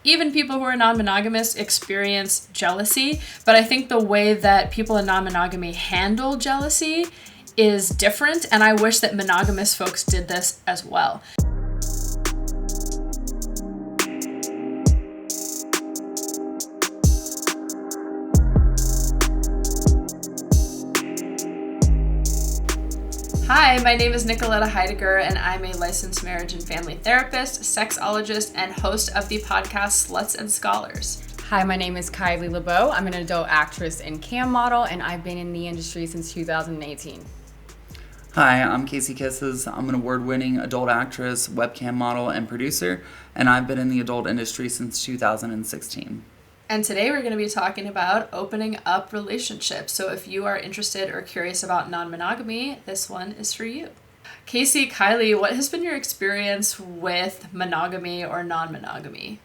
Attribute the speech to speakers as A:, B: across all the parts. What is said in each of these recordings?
A: even people who are non-monogamous experience jealousy, but I think the way that people in non-monogamy handle jealousy is different, and I wish that monogamous folks did this as well. Hi, my name is Nicoletta Heidegger, and I'm a licensed marriage and family therapist, sexologist, and host of the podcast Sluts and Scholars.
B: Hi, my name is Kylie LeBeau. I'm an adult actress and cam model, and I've been in the industry since 2018.
C: Hi, I'm Kisses. I'm an award-winning adult actress, webcam model, and producer, and I've been in the adult industry since 2016.
A: And today we're going to be talking about opening up relationships. So if you are interested or curious about non-monogamy, this one is for you. Kisses Kylie, what has been your experience with monogamy or non-monogamy?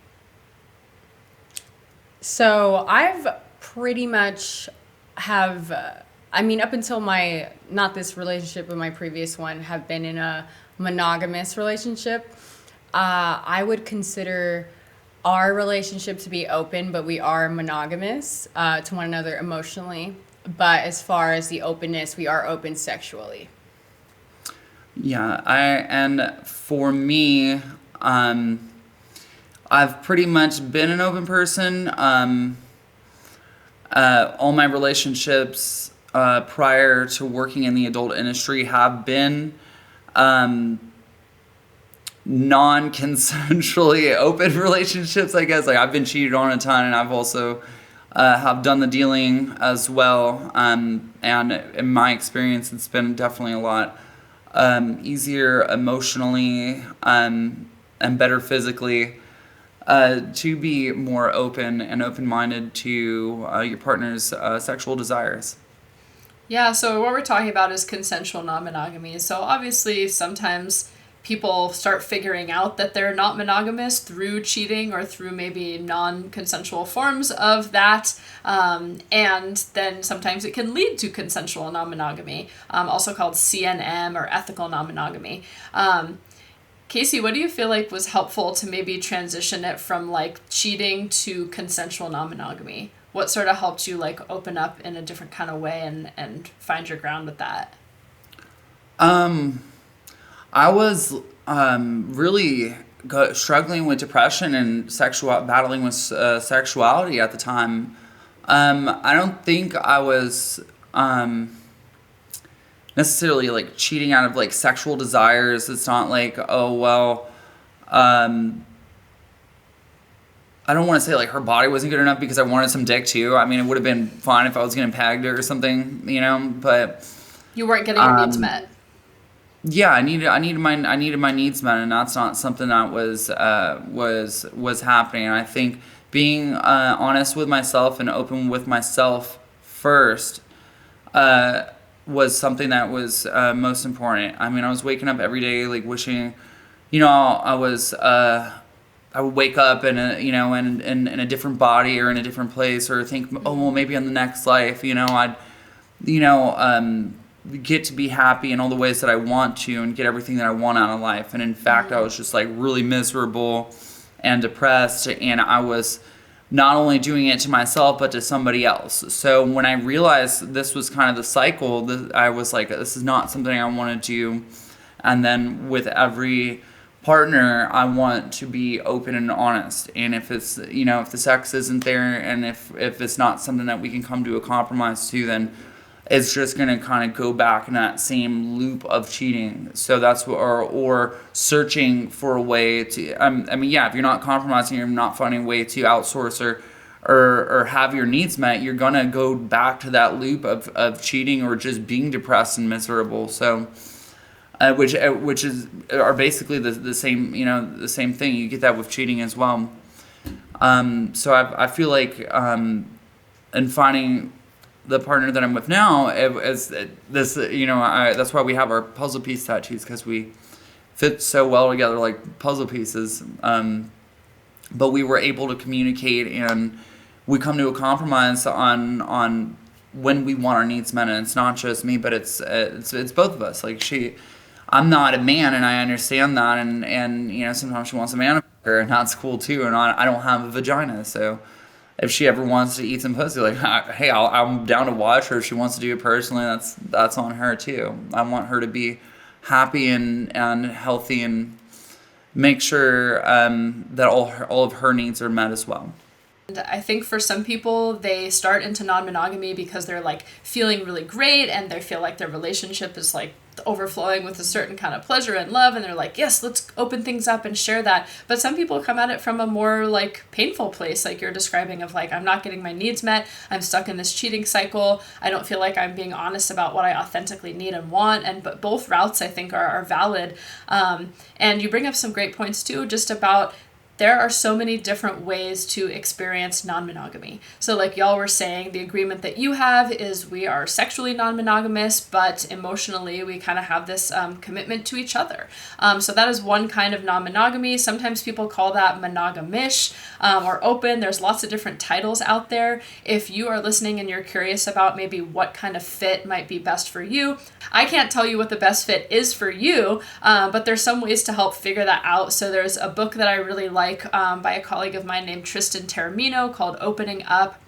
B: So I've pretty much up until not this relationship, but my previous one, have been in a monogamous relationship. I would consider our relationship to be open, but we are monogamous to one another emotionally. But as far as the openness, we are open sexually.
C: Yeah, and for me, I've pretty much been an open person. All my relationships prior to working in the adult industry have been non-consensually open relationships, I guess. Like, I've been cheated on a ton, and I've also have done the dealing as well. And in my experience, it's been definitely a lot easier emotionally and better physically to be more open and open-minded to your partner's sexual desires.
A: Yeah, so what we're talking about is consensual non-monogamy. So obviously sometimes people start figuring out that they're not monogamous through cheating or through maybe non-consensual forms of that. And then sometimes it can lead to consensual non-monogamy, also called CNM or ethical non-monogamy. Casey, what do you feel like was helpful to maybe transition it from like cheating to consensual non-monogamy? What sort of helped you like open up in a different kind of way and find your ground with that?
C: I was really struggling with depression and battling with sexuality at the time. I don't think I was necessarily like cheating out of like sexual desires. It's not like, oh well, I don't want to say like her body wasn't good enough because I wanted some dick too. I mean, it would have been fine if I was getting pegged or something, but
A: you weren't getting your needs met.
C: Yeah, I needed my needs met, and that's not something that was happening. And I think being honest with myself and open with myself first was something that was most important. I mean, I was waking up every day like wishing, I would wake up in a different body or in a different place, or think, oh well, maybe in the next life, I'd get to be happy in all the ways that I want to and get everything that I want out of life. And in fact, I was just like really miserable and depressed, and I was not only doing it to myself but to somebody else. So when I realized this was kind of the cycle, I was like, this is not something I want to do. And then with every partner, I want to be open and honest. And if it's, if the sex isn't there, and if it's not something that we can come to a compromise to, then it's just going to kind of go back in that same loop of cheating. So that's what, or searching for a way to, if you're not compromising, you're not finding a way to outsource or have your needs met, you're going to go back to that loop of cheating or just being depressed and miserable. So, which are basically the same, the same thing. You get that with cheating as well. So I feel like, in finding the partner that I'm with now, that's why we have our puzzle piece tattoos, because we fit so well together like puzzle pieces. But we were able to communicate, and we come to a compromise on when we want our needs met. And it's not just me, but it's both of us. Like I'm not a man, and I understand that, and sometimes she wants a man. and that's cool too. And I don't have a vagina, so if she ever wants to eat some pussy, like, hey, I'm down to watch her. If she wants to do it personally, that's on her too. I want her to be happy and healthy, and make sure that all of her needs are met as well.
A: And I think for some people, they start into non-monogamy because they're like feeling really great and they feel like their relationship is like overflowing with a certain kind of pleasure and love, and they're like, yes, let's open things up and share that. But some people come at it from a more like painful place, like you're describing, of like, I'm not getting my needs met, I'm stuck in this cheating cycle, I don't feel like I'm being honest about what I authentically need and want. And but both routes I think are valid. And you bring up some great points too, just about there are so many different ways to experience non-monogamy. So like y'all were saying, the agreement that you have is we are sexually non-monogamous, but emotionally we kind of have this commitment to each other. So that is one kind of non-monogamy. Sometimes people call that monogamish or open. There's lots of different titles out there. If you are listening and you're curious about maybe what kind of fit might be best for you, I can't tell you what the best fit is for you, but there's some ways to help figure that out. So there's a book that I really like by a colleague of mine named Tristan Taormino called Opening Up.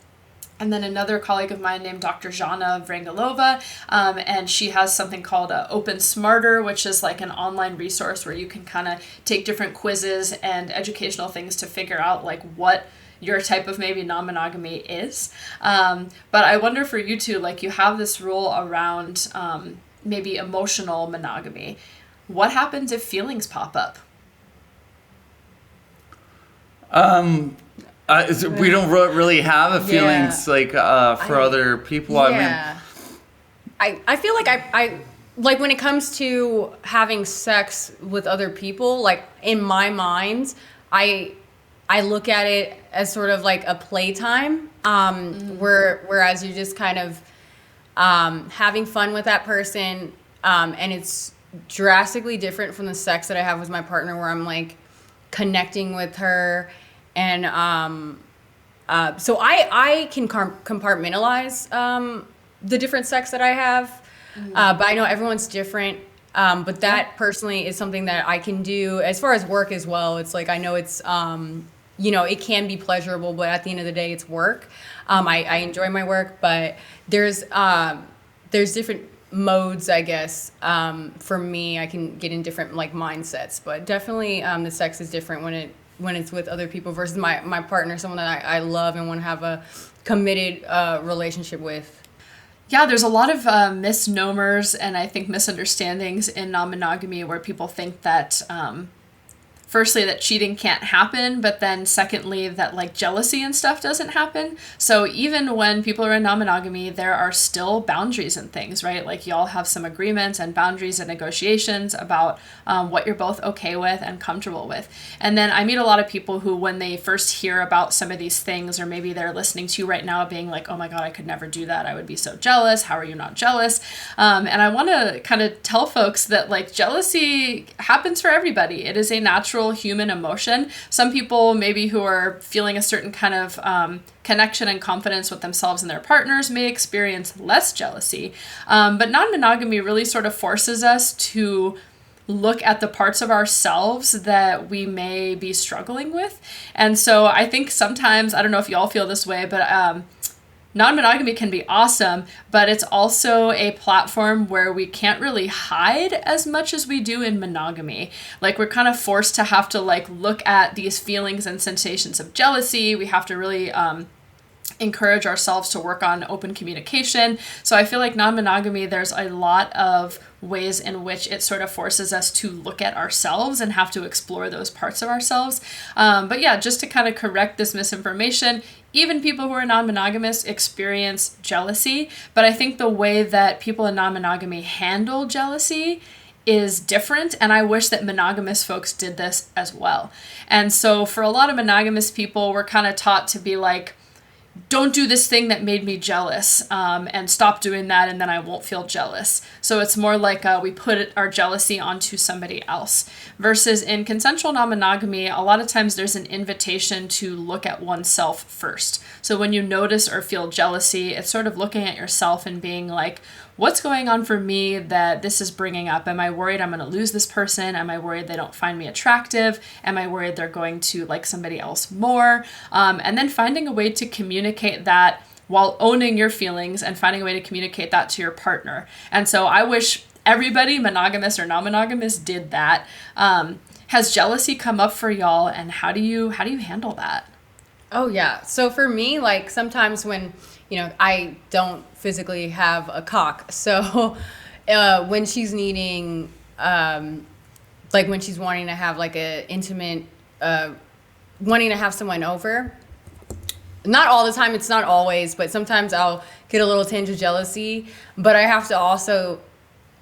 A: And then another colleague of mine named Dr. Jana Vrangelova, and she has something called Open Smarter, which is like an online resource where you can kind of take different quizzes and educational things to figure out like what your type of maybe non-monogamy is. But I wonder for you two, like you have this rule around maybe emotional monogamy. What happens if feelings pop up?
C: We don't really have a feelings like for other people.
B: Yeah. I feel like I like when it comes to having sex with other people, like in my mind, I look at it as sort of like a playtime, whereas you're just kind of having fun with that person, and it's drastically different from the sex that I have with my partner, where I'm like connecting with her. And so I can compartmentalize the different sex that I have, but I know everyone's different. But that personally is something that I can do as far as work as well. It's like I know it's it can be pleasurable, but at the end of the day, it's work. I enjoy my work, but there's different modes, I guess. For me, I can get in different like mindsets, but definitely the sex is different when it's with other people versus my partner, someone that I love and want to have a committed relationship with.
A: Yeah, there's a lot of misnomers and I think misunderstandings in non-monogamy where people think that firstly, that cheating can't happen, but then secondly, that like jealousy and stuff doesn't happen. So even when people are in non-monogamy, there are still boundaries and things, right? Like y'all have some agreements and boundaries and negotiations about what you're both okay with and comfortable with. And then I meet a lot of people who, when they first hear about some of these things, or maybe they're listening to you right now being like, oh my God, I could never do that. I would be so jealous. How are you not jealous? And I want to kind of tell folks that like jealousy happens for everybody. It is a natural human emotion. Some people maybe who are feeling a certain kind of connection and confidence with themselves and their partners may experience less jealousy. But non-monogamy really sort of forces us to look at the parts of ourselves that we may be struggling with. And so I think sometimes, I don't know if y'all feel this way, but non-monogamy can be awesome, but it's also a platform where we can't really hide as much as we do in monogamy. Like we're kind of forced to have to like look at these feelings and sensations of jealousy. We have to really encourage ourselves to work on open communication. So I feel like non-monogamy, there's a lot of ways in which it sort of forces us to look at ourselves and have to explore those parts of ourselves. But yeah, just to kind of correct this misinformation, even people who are non-monogamous experience jealousy, but I think the way that people in non-monogamy handle jealousy is different, and I wish that monogamous folks did this as well. And so for a lot of monogamous people, we're kind of taught to be like, don't do this thing that made me jealous, and stop doing that and then I won't feel jealous. So it's more like we put our jealousy onto somebody else. Versus in consensual non-monogamy, a lot of times there's an invitation to look at oneself first. So when you notice or feel jealousy, it's sort of looking at yourself and being like, what's going on for me that this is bringing up? Am I worried I'm going to lose this person? Am I worried they don't find me attractive? Am I worried they're going to like somebody else more? And then finding a way to communicate that while owning your feelings and finding a way to communicate that to your partner. And so I wish everybody, monogamous or non-monogamous, did that. Has jealousy come up for y'all, and how do you handle that?
B: Oh yeah. So for me, like sometimes when, I don't physically have a cock. So when she's needing, like when she's wanting to have like a intimate, wanting to have someone over, not all the time, it's not always, but sometimes I'll get a little tinge of jealousy, but I have to also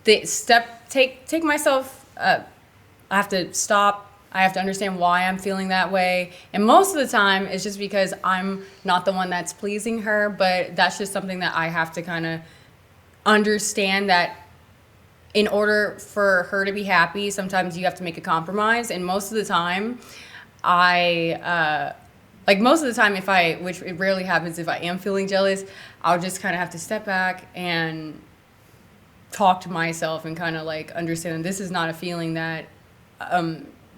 B: take myself, I have to stop. I have to understand why I'm feeling that way. And most of the time, it's just because I'm not the one that's pleasing her, but that's just something that I have to kind of understand, that in order for her to be happy, sometimes you have to make a compromise. And most of the time, which it rarely happens, if I am feeling jealous, I'll just kind of have to step back and talk to myself and kind of like understand this is not a feeling that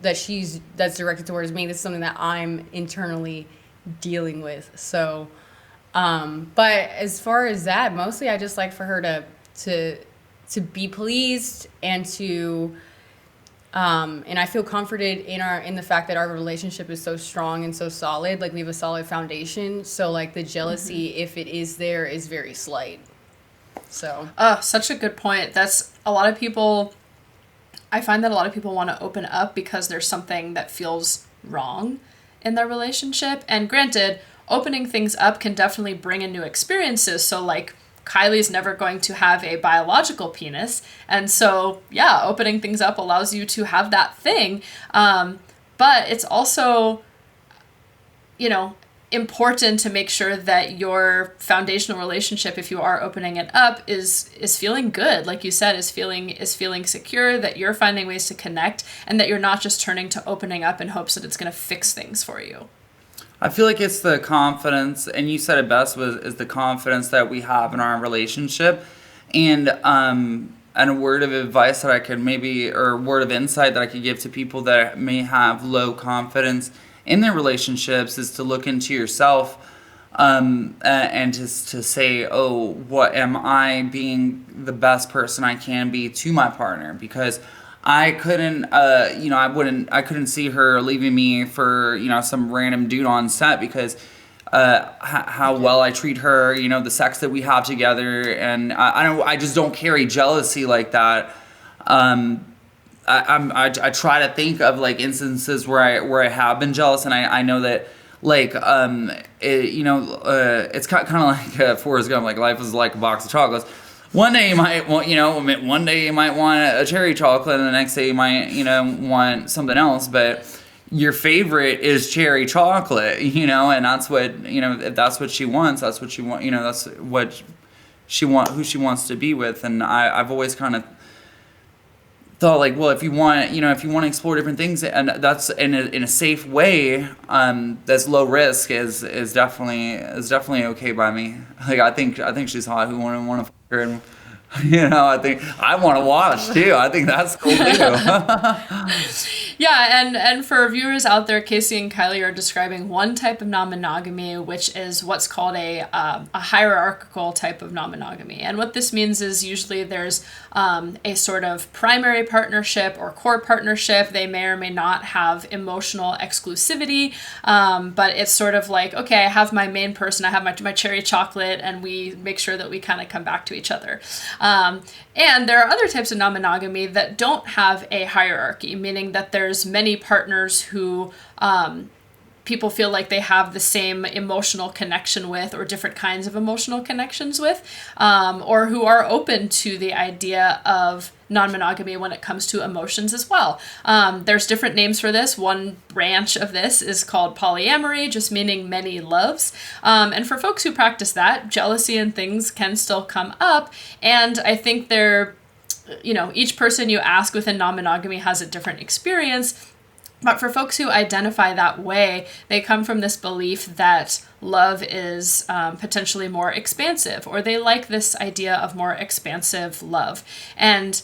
B: that's directed towards me. This is something that I'm internally dealing with. So, but as far as that, mostly I just like for her to be pleased and to, and I feel comforted in the fact that our relationship is so strong and so solid. Like we have a solid foundation. So like the jealousy, if it is there, is very slight. So.
A: Such a good point. I find that a lot of people want to open up because there's something that feels wrong in their relationship. And granted, opening things up can definitely bring in new experiences. So like Kylie's never going to have a biological penis. And so, yeah, opening things up allows you to have that thing. But it's also, important to make sure that your foundational relationship, if you are opening it up, is feeling good. Like you said, is feeling secure, that you're finding ways to connect, and that you're not just turning to opening up in hopes that it's going to fix things for you.
C: I feel like it's the confidence, and you said it best, is the confidence that we have in our relationship. And a word of advice that I could or word of insight that I could give to people that may have low confidence in their relationships is to look into yourself and to say, oh, what am I being the best person I can be to my partner? Because I couldn't, I couldn't see her leaving me for, some random dude on set, because how well I treat her, the sex that we have together, and I just don't carry jealousy like that. I try to think of like instances where I have been jealous, and I know that like it's kind of like Forrest Gump, like life is like a box of chocolates. One day you might want a cherry chocolate, and the next day you might want something else, but your favorite is cherry chocolate, and that's what if that's what she wants, that's what she want, that's what who she wants to be with. And I've always kind of thought like, well, if you want to explore different things, and that's in a safe way, that's low risk, is definitely okay by me. Like I think she's hot. Who wouldn't want to fuck her? And I think I want to watch too. I think that's cool too.
A: Yeah, and for viewers out there, Casey and Kylie are describing one type of non-monogamy, which is what's called a hierarchical type of non-monogamy. And what this means is usually there's a sort of primary partnership or core partnership. They may or may not have emotional exclusivity, but it's sort of like, okay, I have my main person, I have my cherry chocolate, and we make sure that we kind of come back to each other. And there are other types of non-monogamy that don't have a hierarchy, meaning that there's many partners who people feel like they have the same emotional connection with, or different kinds of emotional connections with, or who are open to the idea of non-monogamy when it comes to emotions as well. There's different names for this. One branch of this is called polyamory, just meaning many loves. And for folks who practice that, jealousy and things can still come up. And I think each person you ask within non-monogamy has a different experience. But for folks who identify that way, they come from this belief that love is potentially more expansive, or they like this idea of more expansive love. And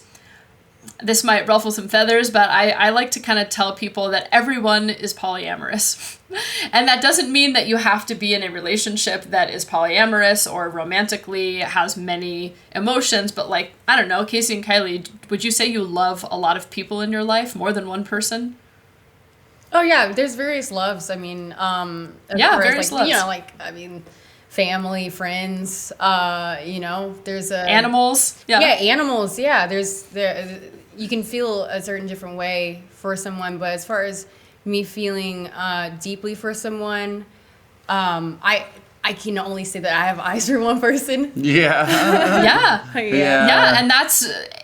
A: this might ruffle some feathers, but I like to kind of tell people that everyone is polyamorous. And that doesn't mean that you have to be in a relationship that is polyamorous or romantically has many emotions, but like, I don't know, Casey and Kylie, would you say you love a lot of people in your life, more than one person?
B: Oh yeah, there's various loves. I mean,
A: various loves.
B: You know, like, I mean, family, friends. You know, there's
A: animals. Yeah,
B: animals. Yeah, you can feel a certain different way for someone, but as far as me feeling deeply for someone, I can only say that I have eyes for one person.
C: Yeah.
A: Yeah, and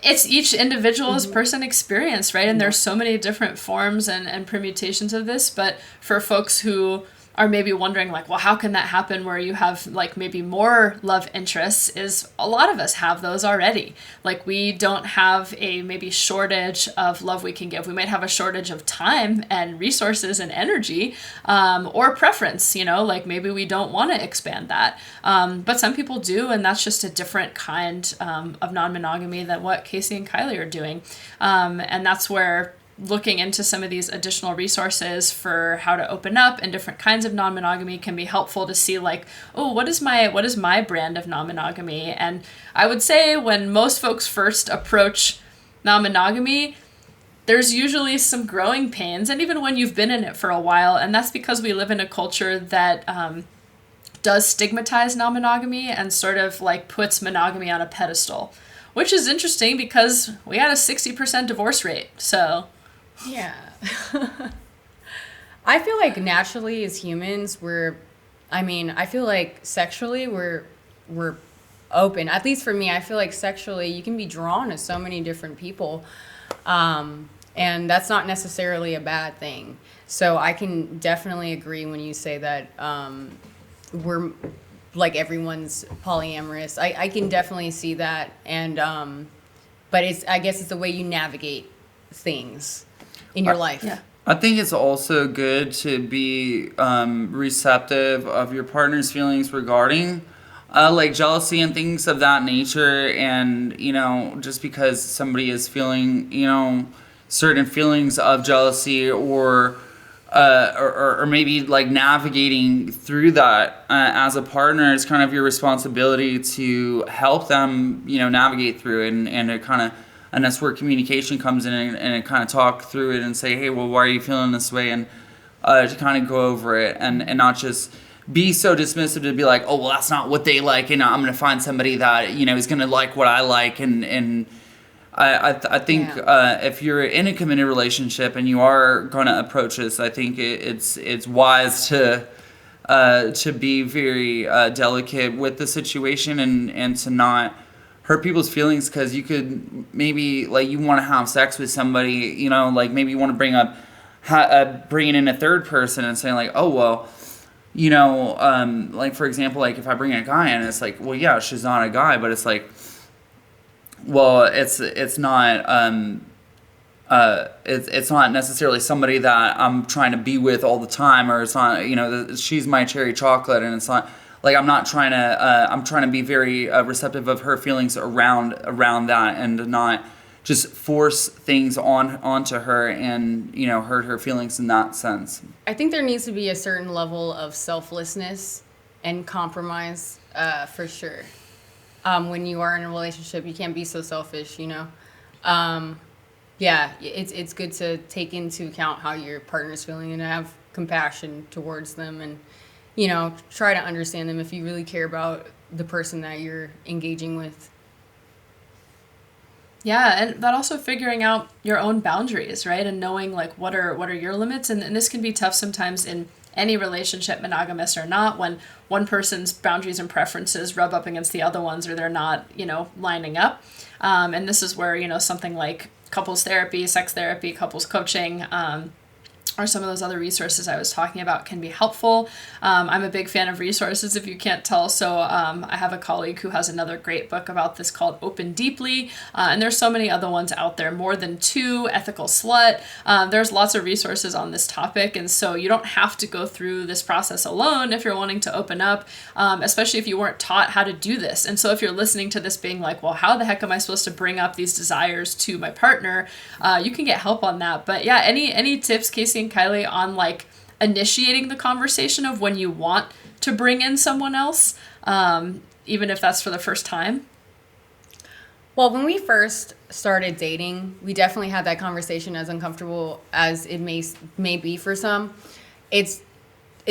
A: it's each individual's person experience, right? And there's so many different forms and permutations of this, but for folks who are maybe wondering like, well, how can that happen where you have like maybe more love interests, is a lot of us have those already. Like we don't have a maybe shortage of love we can give. We might have a shortage of time and resources and energy, or preference, you know, like maybe we don't want to expand that. But some people do, and that's just a different kind of non-monogamy than what Casey and Kylie are doing. And that's where looking into some of these additional resources for how to open up and different kinds of non-monogamy can be helpful to see like, oh, what is my brand of non-monogamy? And I would say when most folks first approach non-monogamy, there's usually some growing pains, and even when you've been in it for a while, and that's because we live in a culture that does stigmatize non-monogamy and sort of like puts monogamy on a pedestal, which is interesting because we had a 60% divorce rate, so...
B: Yeah. I feel like naturally as humans, I feel like sexually we're open. At least for me, I feel like sexually you can be drawn to so many different people. And that's not necessarily a bad thing. So I can definitely agree when you say that we're like everyone's polyamorous. I can definitely see that. And but I guess it's the way you navigate things in your life.
A: Yeah.
C: I think it's also good to be receptive of your partner's feelings regarding like jealousy and things of that nature. And, you know, just because somebody is feeling, you know, certain feelings of jealousy or maybe like navigating through that as a partner, it's kind of your responsibility to help them, you know, navigate through it and it kind of. And that's where communication comes in and kind of talk through it and say, hey, well, why are you feeling this way? And to kind of go over it and not just be so dismissive to be like, oh, well, that's not what they like. And I'm going to find somebody that, you know, is going to like what I like. And I think if you're in a committed relationship and you are going to approach this, I think it's wise to be very delicate with the situation and to not hurt people's feelings, because you could maybe like you want to have sex with somebody, you know, like maybe you want to bringing in a third person and saying like, oh well, you know, like for example, like if I bring a guy in, it's like, well, yeah, she's not a guy, but it's like, well, it's not it's not necessarily somebody that I'm trying to be with all the time, or it's not, you know, she's my cherry chocolate, and it's not. Like I'm trying to be very receptive of her feelings around that, and not just force things onto her and, you know, hurt her feelings in that sense.
B: I think there needs to be a certain level of selflessness and compromise, for sure. When you are in a relationship, you can't be so selfish, you know. Yeah, it's good to take into account how your partner's feeling and have compassion towards them, and, you know, try to understand them if you really care about the person that you're engaging with.
A: Yeah, and that also figuring out your own boundaries, right? And knowing like what are your limits, and this can be tough sometimes in any relationship, monogamous or not, when one person's boundaries and preferences rub up against the other ones, or they're not, you know, lining up. And this is where, you know, something like couples therapy, sex therapy, couples coaching, or some of those other resources I was talking about can be helpful. I'm a big fan of resources, if you can't tell. So I have a colleague who has another great book about this called Open Deeply. And there's so many other ones out there, More Than Two, Ethical Slut. There's lots of resources on this topic. And so you don't have to go through this process alone if you're wanting to open up, especially if you weren't taught how to do this. And so if you're listening to this being like, well, how the heck am I supposed to bring up these desires to my partner? You can get help on that. But yeah, any tips, Casey and Kylie, on like initiating the conversation of when you want to bring in someone else, even if that's for the first time?
B: Well, when we first started dating, we definitely had that conversation, as uncomfortable as it may be for some. It's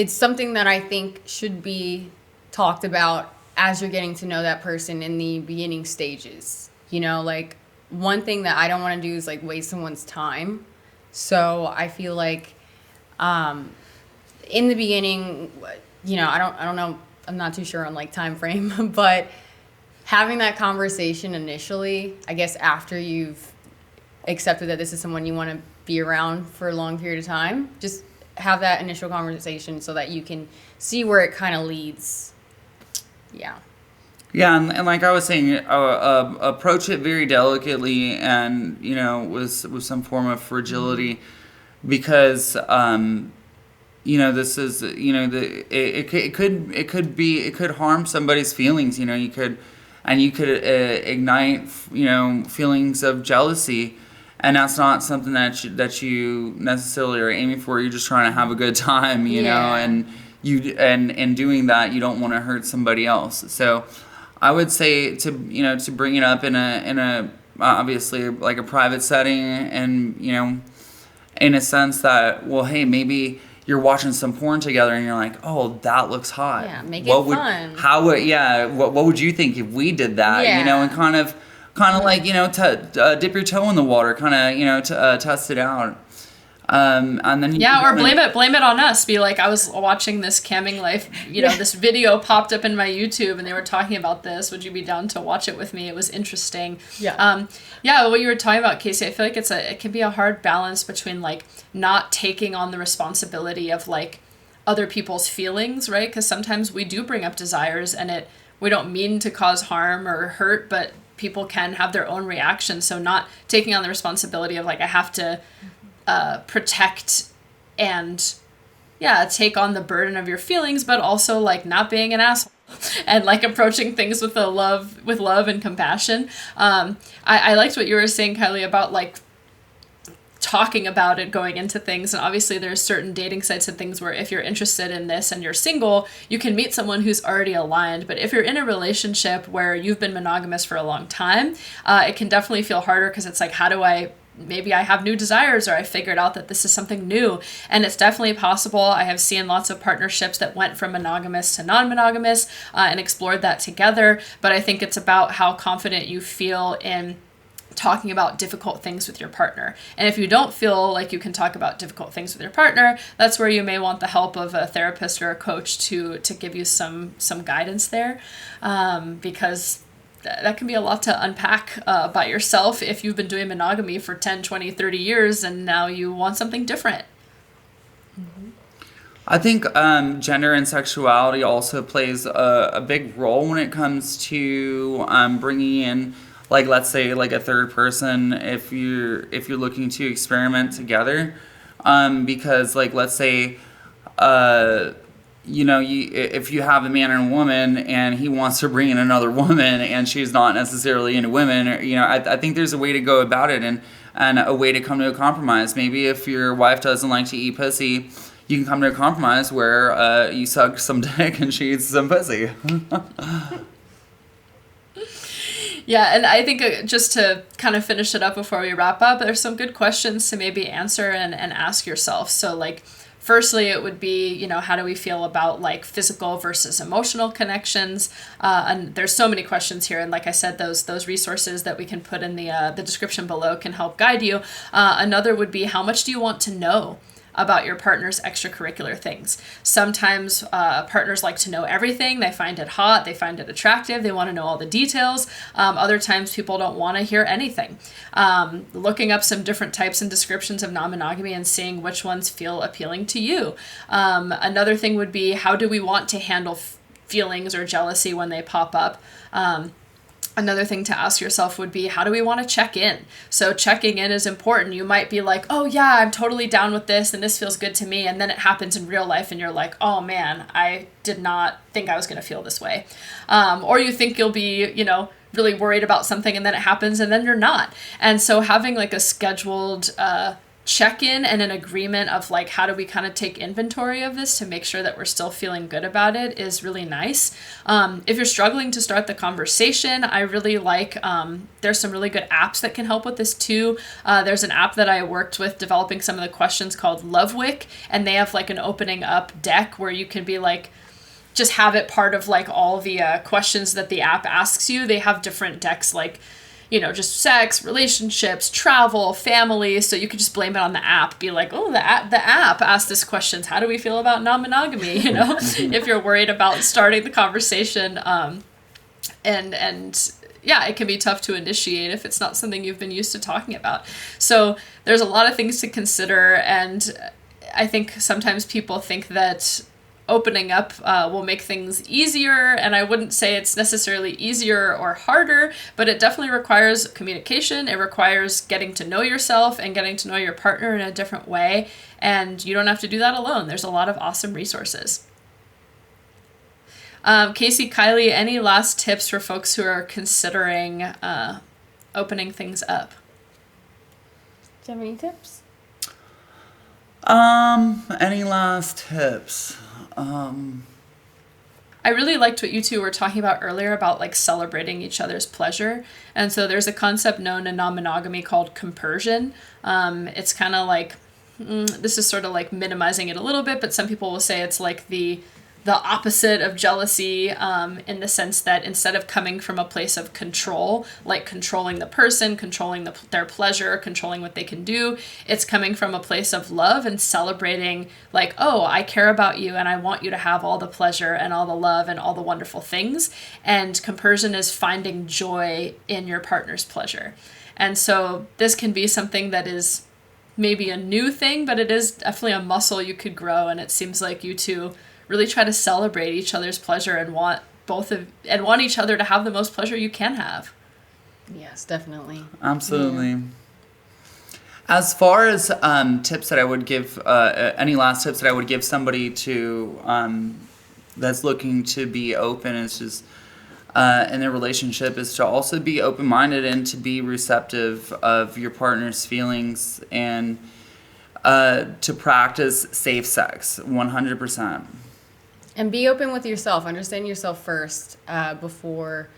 B: something that I think should be talked about as you're getting to know that person in the beginning stages. You know, like, one thing that I don't want to do is like waste someone's time. So I feel like in the beginning, you know, I don't know, I'm not too sure on like time frame, but having that conversation initially, I guess after you've accepted that this is someone you want to be around for a long period of time, just have that initial conversation so that you can see where it kind of leads. Yeah.
C: Yeah, and like I was saying, approach it very delicately, and you know, with some form of fragility, because you know, this is, you know, it could harm somebody's feelings. You know, you could ignite, you know, feelings of jealousy, and that's not something that you necessarily are aiming for. You're just trying to have a good time, you know, and in doing that, you don't want to hurt somebody else. So I would say to bring it up in a obviously like a private setting, and you know, in a sense that, well, hey, maybe you're watching some porn together and you're like, oh, that looks hot.
B: Yeah, make it fun.
C: What would you think if we did that?
B: Yeah.
C: You know, and kind of like, you know, dip your toe in the water, kind of, you know, test it out. And then
A: or blame it on us. Be like, I was watching this Camming Life, you know, this video popped up in my YouTube and they were talking about this. Would you be down to watch it with me? It was interesting. What you were talking about, Casey, I feel like it can be a hard balance between like not taking on the responsibility of like other people's feelings, right? Because sometimes we do bring up desires and we don't mean to cause harm or hurt, but people can have their own reactions. So not taking on the responsibility of like, I have to protect and take on the burden of your feelings, but also like not being an asshole and like approaching things with love and compassion. I liked what you were saying, Kylie, about like talking about it going into things. And obviously there's certain dating sites and things where if you're interested in this and you're single, you can meet someone who's already aligned. But if you're in a relationship where you've been monogamous for a long time, it can definitely feel harder, because it's like, maybe I have new desires, or I figured out that this is something new. And it's definitely possible. I have seen lots of partnerships that went from monogamous to non-monogamous and explored that together. But I think it's about how confident you feel in talking about difficult things with your partner. And if you don't feel like you can talk about difficult things with your partner, that's where you may want the help of a therapist or a coach to give you some guidance there, because that can be a lot to unpack about yourself if you've been doing monogamy for 10, 20, 30 years and now you want something different.
B: Mm-hmm.
C: I think gender and sexuality also plays a big role when it comes to bringing in, like, let's say, like a third person if you're looking to experiment together, because, like, let's say, you know, if you have a man and a woman and he wants to bring in another woman and she's not necessarily into women, or, you know, I think there's a way to go about it, and a way to come to a compromise. Maybe if your wife doesn't like to eat pussy, you can come to a compromise where you suck some dick and she eats some pussy.
A: Yeah, and I think just to kind of finish it up before we wrap up, there's some good questions to maybe answer and ask yourself. So, like, firstly, it would be, you know, how do we feel about like physical versus emotional connections? And there's so many questions here. And like I said, those resources that we can put in the description below can help guide you. Another would be, how much do you want to know about your partner's extracurricular things. Sometimes partners like to know everything. They find it hot. They find it attractive. They want to know all the details. Other times people don't want to hear anything. Looking up some different types and descriptions of non-monogamy and seeing which ones feel appealing to you. Another thing would be, how do we want to handle feelings or jealousy when they pop up? Another thing to ask yourself would be, how do we want to check in? So checking in is important. You might be like, oh yeah, I'm totally down with this and this feels good to me. And then it happens in real life and you're like, oh man, I did not think I was going to feel this way. Or you think you'll be, really worried about something and then it happens and then you're not. And so having like a scheduled check-in and an agreement of like, how do we kind of take inventory of this to make sure that we're still feeling good about it is really nice. If you're struggling to start the conversation, I really like, there's some really good apps that can help with this too. There's an app that I worked with developing some of the questions called Lovewick, and they have like an opening up deck where you can be like, just have it part of like all the questions that the app asks you. They have different decks like, just sex, relationships, travel, family. So you could just blame it on the app. Be like, oh, the app asked this questions. How do we feel about non-monogamy? If you're worried about starting the conversation. And yeah, it can be tough to initiate if it's not something you've been used to talking about. So there's a lot of things to consider. And I think sometimes people think that opening up will make things easier, and I wouldn't say it's necessarily easier or harder, but it definitely requires communication. It requires getting to know yourself and getting to know your partner in a different way, and you don't have to do that alone. There's a lot of awesome resources. Kisses Kylie, any last tips for folks who are considering opening things up?
B: Do you have any tips?
C: Any last tips?
A: I really liked what you two were talking about earlier about like celebrating each other's pleasure. And so there's a concept known in non-monogamy called compersion. It's kind of like, this is sort of like minimizing it a little bit, but some people will say it's like the opposite of jealousy, in the sense that instead of coming from a place of control, like controlling the person, controlling their pleasure, controlling what they can do, it's coming from a place of love and celebrating like, oh, I care about you and I want you to have all the pleasure and all the love and all the wonderful things. And compersion is finding joy in your partner's pleasure. And so this can be something that is maybe a new thing, but it is definitely a muscle you could grow. And it seems like you two really try to celebrate each other's pleasure and want each other to have the most pleasure you can have.
B: Yes, definitely.
C: Absolutely. Yeah. As far as tips that I would give, any last tips that I would give somebody to that's looking to be open, is just in their relationship, is to also be open-minded and to be receptive of your partner's feelings, and to practice safe sex 100%.
B: And be open with yourself. Understand yourself first before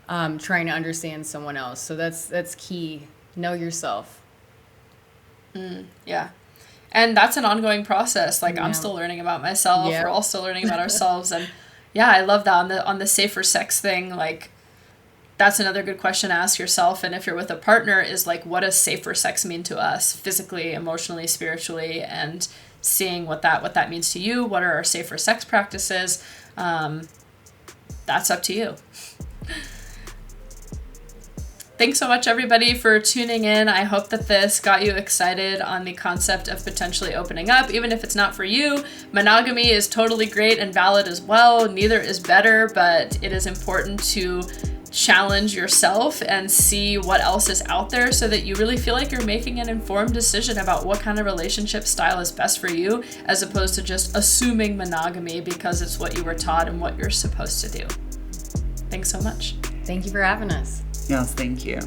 B: trying to understand someone else. So that's key. Know yourself.
A: Yeah. And that's an ongoing process. Like, yeah. I'm still learning about myself. Yeah. We're all still learning about ourselves. And yeah, I love that. On the safer sex thing, like, that's another good question to ask yourself. And if you're with a partner, is like, what does safer sex mean to us physically, emotionally, spiritually, and seeing what that means to you. What are our safer sex practices? That's up to you. Thanks so much, everybody, for tuning in. I hope that this got you excited on the concept of potentially opening up. Even if it's not for you, monogamy is totally great and valid as well. Neither is better, but it is important to challenge yourself and see what else is out there so that you really feel like you're making an informed decision about what kind of relationship style is best for you, as opposed to just assuming monogamy because it's what you were taught and what you're supposed to do. Thanks so much.
B: Thank you for having us.
C: Yes, thank you.